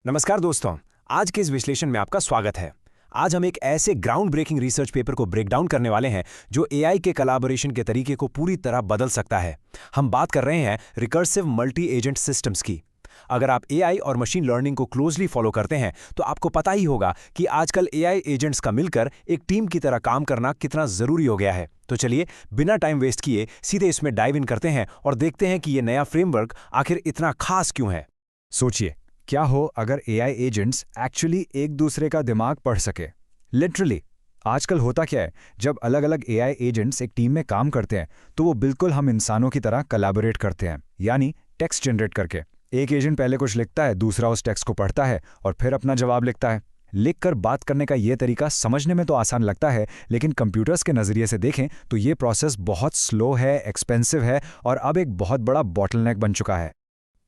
नमस्कार दोस्तों। आज के इस विश्लेषण में आपका स्वागत है। आज हम एक ऐसे ग्राउंड ब्रेकिंग रिसर्च पेपर को ब्रेक डाउन करने वाले हैं जो एआई के कोलैबोरेशन के तरीके को पूरी तरह बदल सकता है। हम बात कर रहे हैं रिकर्सिव मल्टी एजेंट सिस्टम्स की। अगर आप एआई और मशीन लर्निंग को क्लोजली फॉलो करते हैं तो आपको पता ही होगा कि आजकल एआई एजेंट्स का मिलकर एक टीम की तरह काम करना कितना जरूरी हो गया है। तो चलिए बिना टाइम वेस्ट किए सीधे इसमें डाइव इन करते हैं और देखते हैं कि ये नया फ्रेमवर्क आखिर इतना खास क्यों है। सोचिए, क्या हो अगर एआई एजेंट्स एक्चुअली एक दूसरे का दिमाग पढ़ सके। लिटरली आजकल होता क्या है, जब अलग अलग एआई एजेंट्स एक टीम में काम करते हैं तो वो बिल्कुल हम इंसानों की तरह कोलैबोरेट करते हैं, यानी टेक्स्ट जनरेट करके। एक एजेंट पहले कुछ लिखता है, दूसरा उस टेक्स्ट को पढ़ता है और फिर अपना जवाब लिखता है। लिखकर बात करने का ये तरीका समझने में तो आसान लगता है, लेकिन कंप्यूटर्स के नज़रिए से देखें तो ये प्रोसेस बहुत स्लो है, एक्सपेंसिव है और अब एक बहुत बड़ा बॉटलनेक बन चुका है।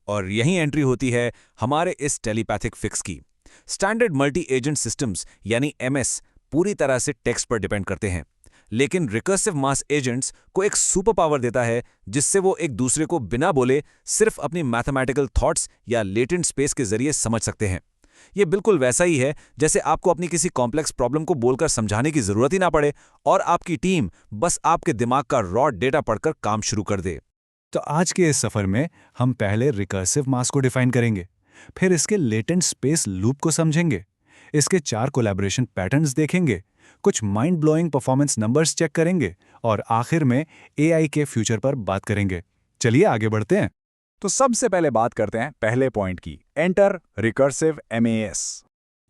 और यही एंट्री होती है हमारे इस टेलीपैथिक फिक्स की। स्टैंडर्ड मल्टी एजेंट सिस्टम्स यानी एमएस पूरी तरह से टेक्स्ट पर डिपेंड करते हैं, लेकिन रिकर्सिव मास एजेंट्स को एक सुपर पावर देता है जिससे वो एक दूसरे को बिना बोले सिर्फ अपनी मैथमेटिकल थॉट्स या लेटेंट स्पेस के जरिए समझ सकते हैं। ये बिल्कुल वैसा ही है जैसे आपको अपनी किसी कॉम्प्लेक्स प्रॉब्लम को बोलकर समझाने की जरूरत ही ना पड़े और आपकी टीम बस आपके दिमाग का रॉ डेटा पढ़कर काम शुरू कर दे। तो आज के इस सफर में हम पहले रिकर्सिव मास को डिफाइन करेंगे, फिर इसके लेटेंट स्पेस लूप को समझेंगे, इसके 4 कोलैबोरेशन पैटर्न्स देखेंगे, कुछ mind blowing performance numbers check करेंगे और आखिर में एआई के फ्यूचर पर बात करेंगे। चलिए आगे बढ़ते हैं। तो सबसे पहले बात करते हैं पहले पॉइंट की, एंटर रिकर्सिव एमएएस।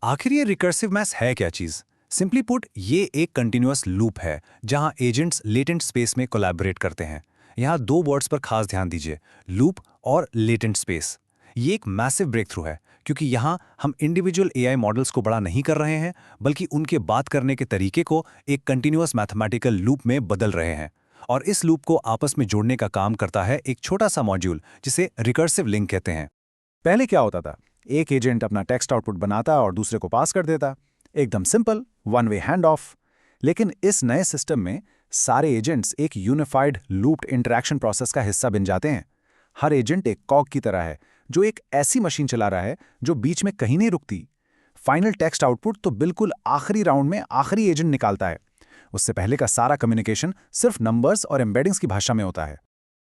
आखिर ये रिकर्सिव मैस है क्या चीज? सिंपली पुट, ये एक कंटिन्यूअस लूप है जहां एजेंट्स लेटेंट स्पेस में कोलैबोरेट करते हैं। यहाँ 2 वर्ड्स पर खास ध्यान दीजिए, लूप और लेटेंट स्पेस। ये एक मैसिव ब्रेक थ्रू है क्योंकि यहाँ हम इंडिविजुअल एआई मॉडल्स को बड़ा नहीं कर रहे हैं, बल्कि उनके बात करने के तरीके को एक कंटिन्यूअस मैथमेटिकल लूप में बदल रहे हैं। और इस लूप को आपस में जोड़ने का काम करता है एक छोटा सा मॉड्यूल जिसे रिकर्सिव लिंक कहते हैं। पहले क्या होता था, एक एजेंट अपना टेक्स्ट आउटपुट बनाता और दूसरे को पास कर देता, एकदम simple, one way hand of. लेकिन इस नए सिस्टम में सारे एजेंट्स एक यूनिफाइड लूप्ड इंटरैक्शन प्रोसेस का हिस्सा बन जाते हैं। हर एजेंट एक कॉग की तरह है जो एक ऐसी मशीन चला रहा है जो बीच में कहीं नहीं रुकती। फाइनल टेक्स्ट आउटपुट तो बिल्कुल आखिरी राउंड में आखिरी एजेंट निकालता है। उससे पहले का सारा कम्युनिकेशन सिर्फ नंबर्स और एम्बेडिंग्स की भाषा में होता है।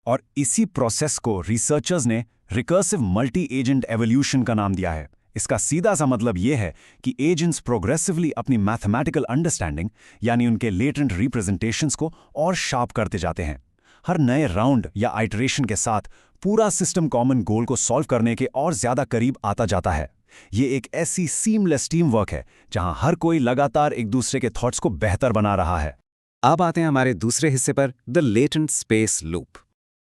और इसी प्रोसेस को रिसर्चर्स ने रिकर्सिव मल्टी एजेंट एवोल्यूशन का नाम दिया है। इसका सीधा सा मतलब यह है कि एजेंट्स प्रोग्रेसिवली अपनी मैथमेटिकल अंडरस्टैंडिंग यानी उनके लेटेंट रिप्रेजेंटेशंस को और शार्प करते जाते हैं। हर नए राउंड या आइटरेशन के साथ पूरा सिस्टम कॉमन गोल को सॉल्व करने के और ज्यादा करीब आता जाता है। ये एक ऐसी सीमलेस टीम वर्क है जहां हर कोई लगातार एक दूसरे के थॉट्स को बेहतर बना रहा है। अब आते हैं हमारे दूसरे हिस्से पर, द लेटेंट स्पेस लूप।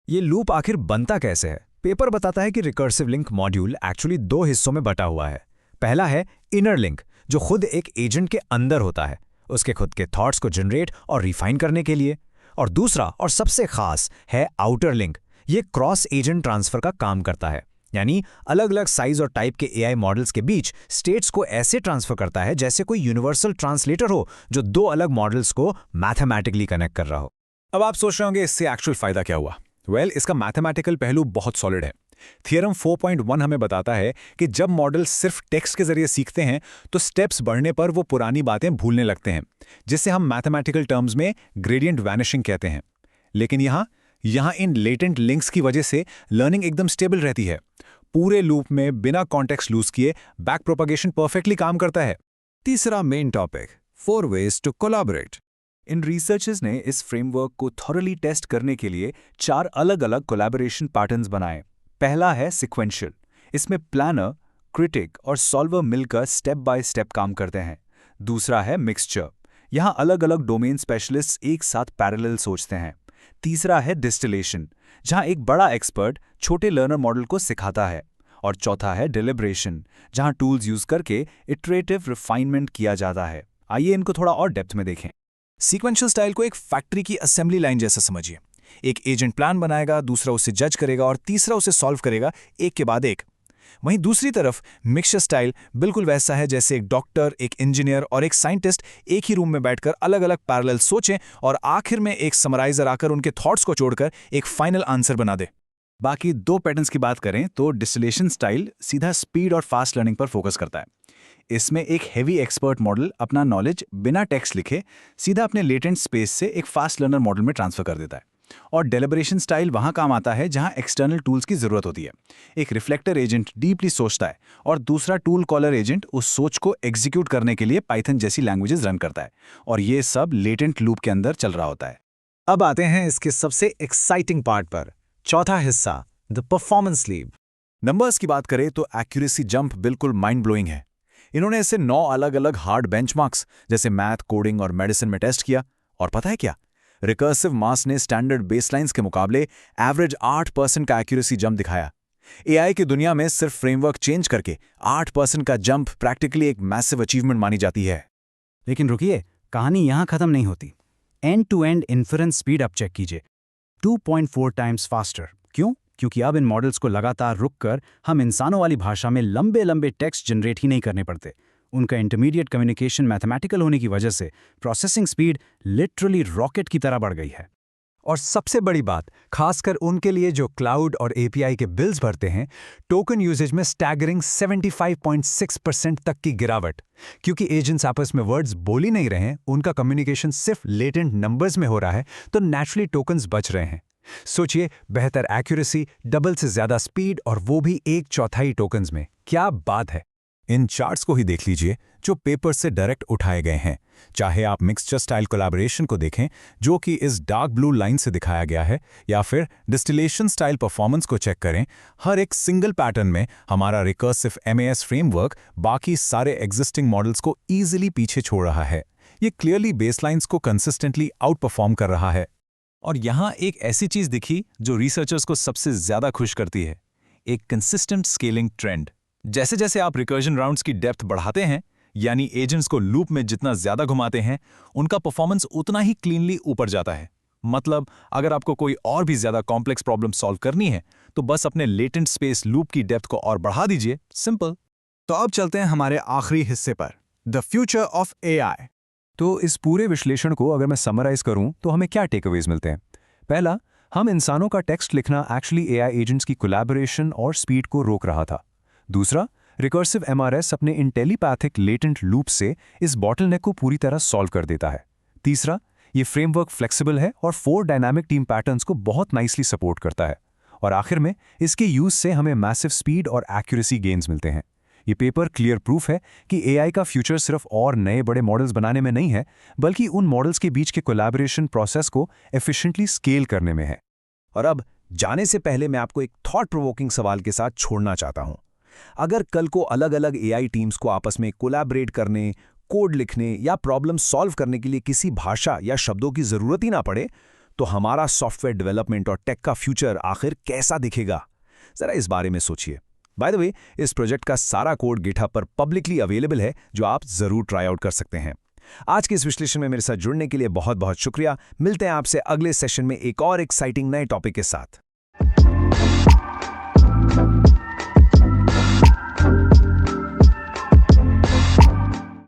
ये लूप आखिर बनता कैसे है? पेपर बताता है कि रिकर्सिव लिंक मॉड्यूल एक्चुअली 2 हिस्सों में बटा हुआ है। पहला है इनर लिंक, जो खुद एक एजेंट के अंदर होता है, उसके खुद के थॉट्स को जनरेट और रिफाइन करने के लिए। और दूसरा और सबसे खास है आउटर लिंक। ये क्रॉस एजेंट ट्रांसफर का काम करता है, यानी अलग अलग साइज और टाइप के एआई मॉडल्स के बीच स्टेट्स को ऐसे ट्रांसफर करता है जैसे कोई यूनिवर्सल ट्रांसलेटर हो जो 2 अलग मॉडल्स को मैथमेटिकली कनेक्ट कर रहा हो। अब आप सोच रहे होंगे इससे एक्चुअल फायदा क्या हुआ। इसका मैथमेटिकल पहलू बहुत सॉलिड है। थियरम 4.1 हमें बताता है कि जब मॉडल सिर्फ टेक्स्ट के जरिए सीखते हैं तो स्टेप्स बढ़ने पर वो पुरानी बातें भूलने लगते हैं, जिसे हम मैथमेटिकल टर्म्स में ग्रेडियंट वैनिशिंग कहते हैं। लेकिन यहाँ इन लेटेंट लिंक्स की वजह से लर्निंग एकदम स्टेबल रहती है। पूरे लूप में बिना कॉन्टेक्स्ट लूज किए बैक प्रोपगेशन परफेक्टली काम करता है। तीसरा main topic, 4 ways to collaborate. इन रिसर्चर्स ने इस फ्रेमवर्क को थॉरली टेस्ट करने के लिए 4 अलग अलग कोलैबोरेशन पैटर्न्स बनाए। पहला है सिक्वेंशियल। इसमें प्लानर, क्रिटिक और सॉल्वर मिलकर स्टेप बाय स्टेप काम करते हैं। दूसरा है मिक्सचर। यहाँ अलग अलग डोमेन स्पेशलिस्ट्स एक साथ पैरेलल सोचते हैं। तीसरा है डिस्टिलेशन, जहाँ एक बड़ा एक्सपर्ट छोटे लर्नर मॉडल को सिखाता है। और चौथा है डिलिब्रेशन, जहाँ टूल्स यूज करके इटरेटिव रिफाइनमेंट किया जाता है। आइए इनको थोड़ा और डेप्थ में देखें। सीक्वेंशियल स्टाइल को एक फैक्ट्री की असेंबली लाइन जैसा समझिए। एक एजेंट प्लान बनाएगा, दूसरा उसे जज करेगा और तीसरा उसे सॉल्व करेगा एक के बाद एक। वहीं दूसरी तरफ मिक्सचर स्टाइल बिल्कुल वैसा है जैसे एक डॉक्टर, एक इंजीनियर और एक साइंटिस्ट एक ही रूम में बैठकर अलग अलग पैरेलल सोचें और आखिर में एक समराइजर आकर उनके थॉट्स को जोड़कर एक फाइनल आंसर बना दे। बाकी 2 पैटर्न्स की बात करें तो डिस्टिलेशन स्टाइल सीधा स्पीड और फास्ट लर्निंग पर फोकस करता है। इसमें एक हेवी एक्सपर्ट मॉडल अपना नॉलेज बिना टेक्स्ट लिखे सीधा अपने लेटेंट स्पेस से एक फास्ट लर्नर मॉडल में ट्रांसफर कर देता है। और डेलिब्रेशन स्टाइल वहाँ काम आता है जहाँ एक्सटर्नल टूल्स की ज़रूरत होती है। एक रिफ्लेक्टर एजेंट डीपली सोचता है और दूसरा टूल कॉलर एजेंट उस सोच को एग्जीक्यूट करने के लिए पाइथन जैसी लैंग्वेजेस रन करता है, और ये सब लेटेंट लूप के अंदर चल रहा होता है। अब आते हैं इसके सबसे एक्साइटिंग पार्ट पर, चौथा हिस्सा, द परफॉर्मेंस लीप। नंबर्स की बात करें तो एक्यूरेसी जंप बिल्कुल माइंड ब्लोइंग है। इन्होंने इसे 9 अलग अलग हार्ड बेंचमार्क्स जैसे मैथ, कोडिंग और मेडिसिन में टेस्ट किया, और पता है क्या, रिकर्सिव मास ने स्टैंडर्ड बेसलाइंस के मुकाबले एवरेज 8% का एक्यूरेसी जंप दिखाया। एआई की दुनिया में सिर्फ फ्रेमवर्क चेंज करके 8% का जंप प्रैक्टिकली एक मैसिव अचीवमेंट मानी जाती है। लेकिन रुकिए, कहानी यहाँ खत्म नहीं होती। End to end inference speed up check कीजिए, 2.4 टाइम्स फास्टर। क्यों? क्योंकि अब इन मॉडल्स को लगातार रुककर हम इंसानों वाली भाषा में लंबे लंबे टेक्स्ट जनरेट ही नहीं करने पड़ते। उनका इंटरमीडिएट कम्युनिकेशन मैथमेटिकल होने की वजह से प्रोसेसिंग स्पीड लिटरली रॉकेट की तरह बढ़ गई है। और सबसे बड़ी बात, खासकर उनके लिए जो क्लाउड और एपीआई के बिल्स भरते हैं, टोकन यूजेज में स्टैगरिंग 75.6% तक की गिरावट। क्योंकि एजेंट्स आपस में वर्ड्स बोल ही नहीं रहे हैं, उनका कम्युनिकेशन सिर्फ लेटेंट नंबर्स में हो रहा है, तो नेचुरली टोकन्स बच रहे हैं। सोचिए, बेहतर एक्यूरेसी, डबल से ज्यादा स्पीड, और वो भी 1/4 टोकन्स में। क्या बात है! इन चार्ट्स को ही देख लीजिए जो पेपर से डायरेक्ट उठाए गए हैं। चाहे आप मिक्सचर स्टाइल कोलैबोरेशन को देखें जो कि इस डार्क ब्लू लाइन से दिखाया गया है, या फिर डिस्टिलेशन स्टाइल परफॉर्मेंस को चेक करें, हर एक सिंगल पैटर्न में हमारा रिकर्सिव एमएएस फ्रेमवर्क बाकी सारे एग्जिस्टिंग मॉडल्स को ईजिली पीछे छोड़ रहा है। ये क्लियरली बेसलाइंस को कंसिस्टेंटली आउट परफॉर्म कर रहा है। और यहाँ एक ऐसी चीज दिखी जो रिसर्चर्स को सबसे ज्यादा खुश करती है, एक कंसिस्टेंट स्केलिंग ट्रेंड। जैसे जैसे आप रिकर्जन राउंड्स की डेप्थ बढ़ाते हैं, यानी एजेंट्स को लूप में जितना ज्यादा घुमाते हैं, उनका परफॉर्मेंस उतना ही क्लीनली ऊपर जाता है। मतलब अगर आपको कोई और भी ज्यादा कॉम्प्लेक्स प्रॉब्लम सॉल्व करनी है तो बस अपने लेटेंट स्पेस लूप की डेप्थ को और बढ़ा दीजिए, सिंपल। तो अब चलते हैं हमारे आखिरी हिस्से पर, द फ्यूचर ऑफ एआई। तो इस पूरे विश्लेषण को अगर मैं समराइज करूं तो हमें क्या टेकअवेज मिलते हैं? पहला, हम इंसानों का टेक्स्ट लिखना एक्चुअली एआई एजेंट्स की कोलैबोरेशन और स्पीड को रोक रहा था। दूसरा, रिकर्सिव एमआरएस अपने इंटेलीपैथिक लेटेंट लूप से इस बॉटलनेक को पूरी तरह सॉल्व कर देता है। तीसरा, ये फ्रेमवर्क फ्लेक्सिबल है और 4 डायनामिक टीम पैटर्न्स को बहुत नाइसली सपोर्ट करता है। और आखिर में इसके यूज से हमें मैसिव स्पीड और एक्यूरेसी गेन्स मिलते हैं। ये पेपर क्लियर प्रूफ है कि एआई का फ्यूचर सिर्फ और नए बड़े मॉडल्स बनाने में नहीं है, बल्कि उन मॉडल्स के बीच के कोलैबोरेशन प्रोसेस को एफिशिएंटली स्केल करने में है। और अब जाने से पहले मैं आपको एक थॉट प्रोवोकिंग सवाल के साथ छोड़ना चाहता हूं। अगर कल को अलग अलग एआई टीम्स को आपस में कोलैबोरेट करने, कोड लिखने या प्रॉब्लम सॉल्व करने के लिए किसी भाषा या शब्दों की जरूरत ही ना पड़े, तो हमारा सॉफ्टवेयर डेवलपमेंट और टेक का फ्यूचर आखिर कैसा दिखेगा? जरा इस बारे में सोचिए। बाय द वे, इस प्रोजेक्ट का सारा कोड गिटहब पर पब्लिकली अवेलेबल है, जो आप जरूर ट्राई आउट कर सकते हैं। आज के इस विश्लेषण में मेरे साथ जुड़ने के लिए बहुत बहुत शुक्रिया। मिलते हैं आपसे अगले सेशन में एक और एक्साइटिंग नए टॉपिक के साथ।